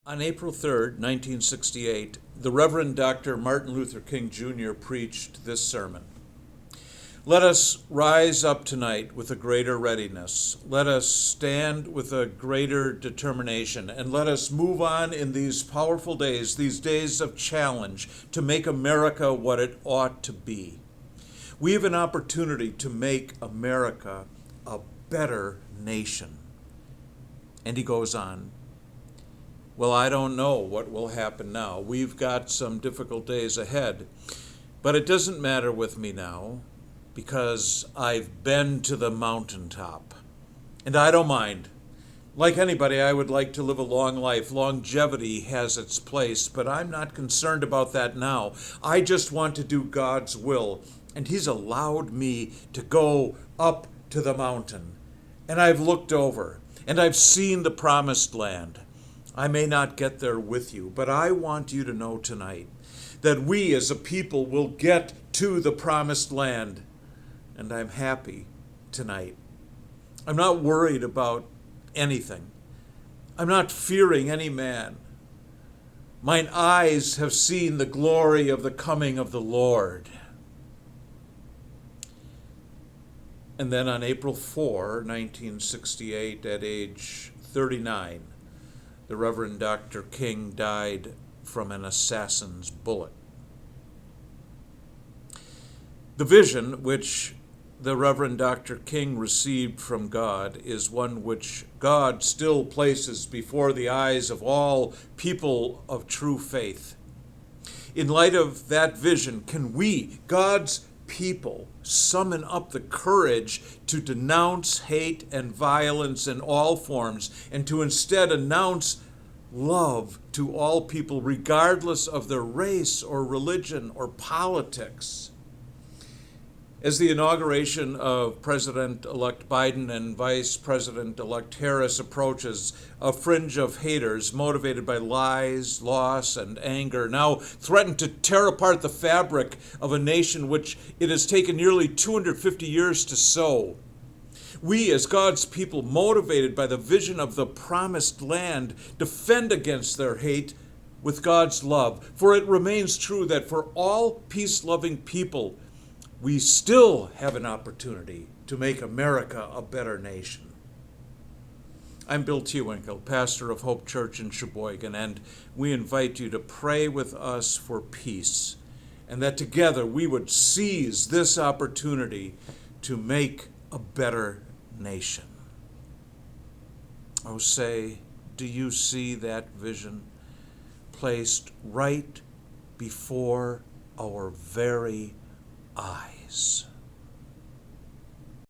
On April 3rd, 1968, the Reverend Dr. Martin Luther King Jr. preached this sermon. Let us rise up tonight with a greater readiness. Let us stand with a greater determination, and let us move on in these powerful days, these days of challenge, to make America what it ought to be. We have an opportunity to make America a better nation. And he goes on, well, I don't know what will happen now. We've got some difficult days ahead, but it doesn't matter with me now because I've been to the mountaintop. And I don't mind. Like anybody, I would like to live a long life. Longevity has its place, but I'm not concerned about that now. I just want to do God's will, and He's allowed me to go up to the mountain. And I've looked over, and I've seen the promised land. I may not get there with you, but I want you to know tonight that we as a people will get to the promised land. And I'm happy tonight. I'm not worried about anything. I'm not fearing any man. Mine eyes have seen the glory of the coming of the Lord. And then on April 4, 1968, at age 39, the Reverend Dr. King died from an assassin's bullet. The vision which the Reverend Dr. King received from God is one which God still places before the eyes of all people of true faith. In light of that vision, can we, God's people, summon up the courage to denounce hate and violence in all forms and to instead announce love to all people regardless of their race or religion or politics? As the inauguration of President-elect Biden and Vice President-elect Harris approaches, a fringe of haters motivated by lies, loss, and anger now threaten to tear apart the fabric of a nation which it has taken nearly 250 years to sow. We, as God's people, motivated by the vision of the promised land, defend against their hate with God's love. For it remains true that for all peace-loving people, we still have an opportunity to make America a better nation. I'm Bill Tewinkle, pastor of Hope Church in Sheboygan, and we invite you to pray with us for peace, and that together we would seize this opportunity to make a better nation. Oh, say, do you see that vision placed right before our very eyes?